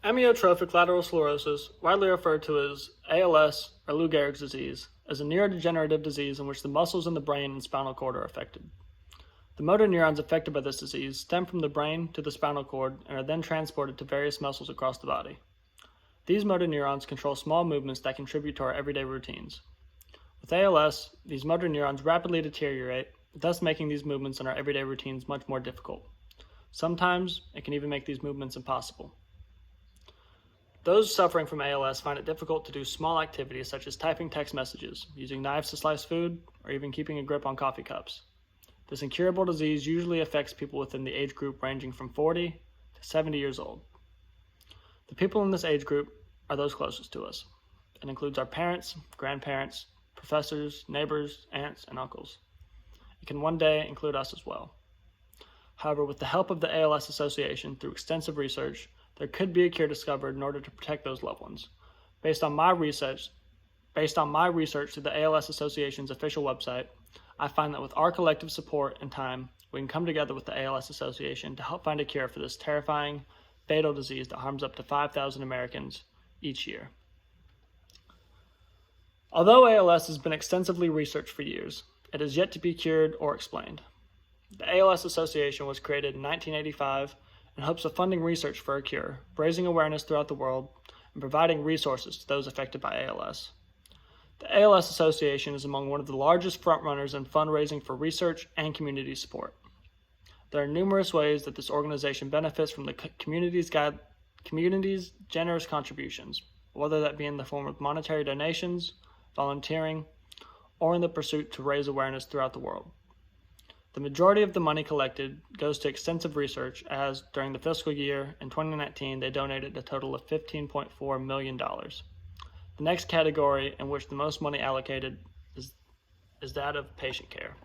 Amyotrophic lateral sclerosis, widely referred to as ALS or Lou Gehrig's disease, is a neurodegenerative disease in which the muscles in the brain and spinal cord are affected. The motor neurons affected by this disease stem from the brain to the spinal cord and are then transported to various muscles across the body. These motor neurons control small movements that contribute to our everyday routines. With ALS, these motor neurons rapidly deteriorate, thus making these movements in our everyday routines much more difficult. Sometimes, it can even make these movements impossible. Those suffering from ALS find it difficult to do small activities such as typing text messages, using knives to slice food, or even keeping a grip on coffee cups. This incurable disease usually affects people within the age group ranging from 40 to 70 years old. The people in this age group are those closest to us. It includes our parents, grandparents, professors, neighbors, aunts, and uncles. It can one day include us as well. However, with the help of the ALS Association through extensive research, there could be a cure discovered in order to protect those loved ones. Based on my research through the ALS Association's official website, I find that with our collective support and time, we can come together with the ALS Association to help find a cure for this terrifying, fatal disease that harms up to 5,000 Americans each year. Although ALS has been extensively researched for years, it is yet to be cured or explained. The ALS Association was created in 1985 in hopes of funding research for a cure, raising awareness throughout the world, and providing resources to those affected by ALS. The ALS Association is among one of the largest frontrunners in fundraising for research and community support. There are numerous ways that this organization benefits from the community's generous contributions, whether that be in the form of monetary donations, volunteering, or in the pursuit to raise awareness throughout the world. The majority of the money collected goes to extensive research, as during the fiscal year in 2019 they donated a total of $15.4 million. The next category in which the most money allocated is that of patient care.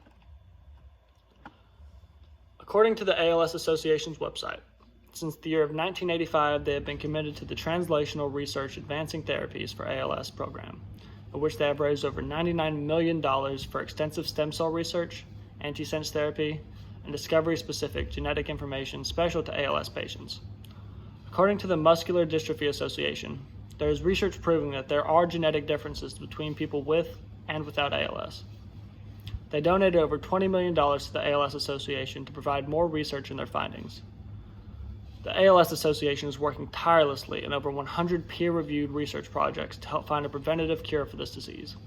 According to the ALS Association's website, since the year of 1985 they have been committed to the Translational Research Advancing Therapies for ALS program, of which they have raised over $99 million for extensive stem cell research, antisense therapy, and discovery-specific genetic information special to ALS patients. According to the Muscular Dystrophy Association, there is research proving that there are genetic differences between people with and without ALS. They donated over $20 million to the ALS Association to provide more research in their findings. The ALS Association is working tirelessly in over 100 peer-reviewed research projects to help find a preventative cure for this disease.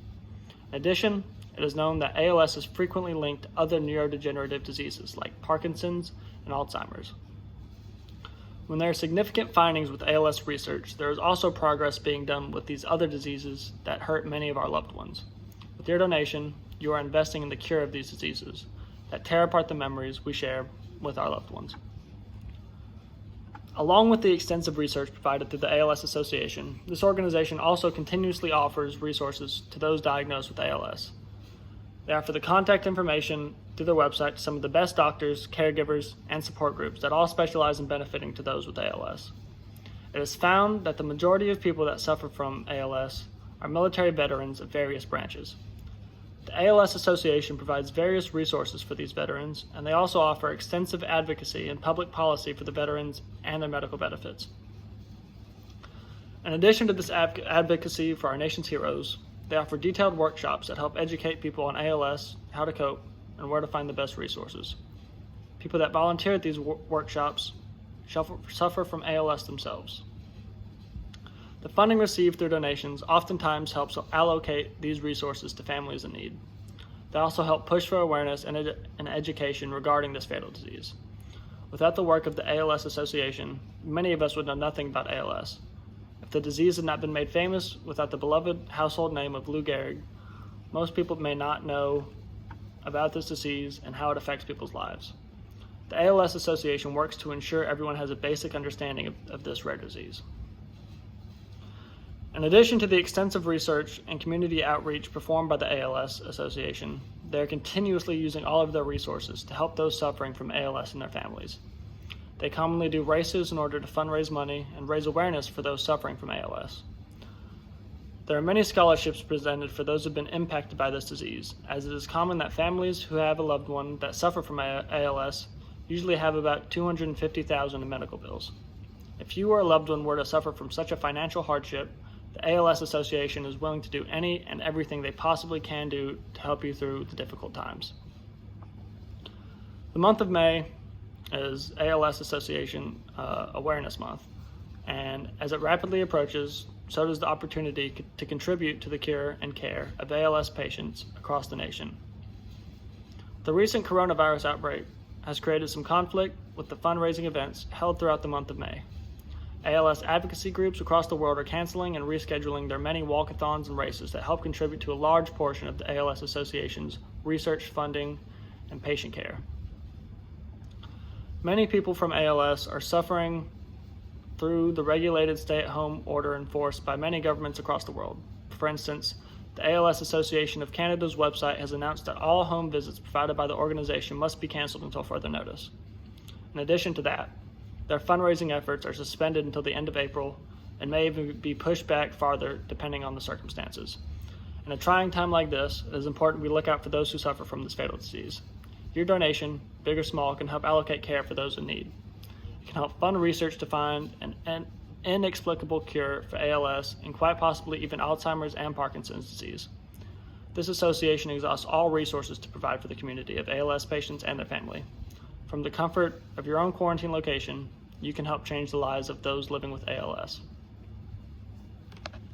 In addition, it is known that ALS is frequently linked to other neurodegenerative diseases like Parkinson's and Alzheimer's. When there are significant findings with ALS research, there is also progress being done with these other diseases that hurt many of our loved ones. With your donation, you are investing in the cure of these diseases that tear apart the memories we share with our loved ones. Along with the extensive research provided through the ALS Association, this organization also continuously offers resources to those diagnosed with ALS. They offer the contact information through their website to some of the best doctors, caregivers, and support groups that all specialize in benefiting to those with ALS. It is found that the majority of people that suffer from ALS are military veterans of various branches. The ALS Association provides various resources for these veterans, and they also offer extensive advocacy and public policy for the veterans and their medical benefits. In addition to this advocacy for our nation's heroes, they offer detailed workshops that help educate people on ALS, how to cope, and where to find the best resources. People that volunteer at these workshops suffer from ALS themselves. The funding received through donations oftentimes helps allocate these resources to families in need. They also help push for awareness and education regarding this fatal disease. Without the work of the ALS Association, many of us would know nothing about ALS. If the disease had not been made famous without the beloved household name of Lou Gehrig, most people may not know about this disease and how it affects people's lives. The ALS Association works to ensure everyone has a basic understanding of this rare disease. In addition to the extensive research and community outreach performed by the ALS Association, they are continuously using all of their resources to help those suffering from ALS and their families. They commonly do races in order to fundraise money and raise awareness for those suffering from ALS. There are many scholarships presented for those who have been impacted by this disease, as it is common that families who have a loved one that suffer from ALS usually have about $250,000 in medical bills. If you or a loved one were to suffer from such a financial hardship, the ALS Association is willing to do any and everything they possibly can do to help you through the difficult times. The month of May is ALS Association Awareness Month, and as it rapidly approaches, so does the opportunity to contribute to the cure and care of ALS patients across the nation. The recent coronavirus outbreak has created some conflict with the fundraising events held throughout the month of May. ALS advocacy groups across the world are canceling and rescheduling their many walkathons and races that help contribute to a large portion of the ALS Association's research, funding, and patient care. Many people from ALS are suffering through the regulated stay-at-home order enforced by many governments across the world. For instance, the ALS Association of Canada's website has announced that all home visits provided by the organization must be canceled until further notice. In addition to that, their fundraising efforts are suspended until the end of April and may even be pushed back farther depending on the circumstances. In a trying time like this, it is important we look out for those who suffer from this fatal disease. Your donation, big or small, can help allocate care for those in need. It can help fund research to find an inexplicable cure for ALS and quite possibly even Alzheimer's and Parkinson's disease. This association exhausts all resources to provide for the community of ALS patients and their family. From the comfort of your own quarantine location, you can help change the lives of those living with ALS.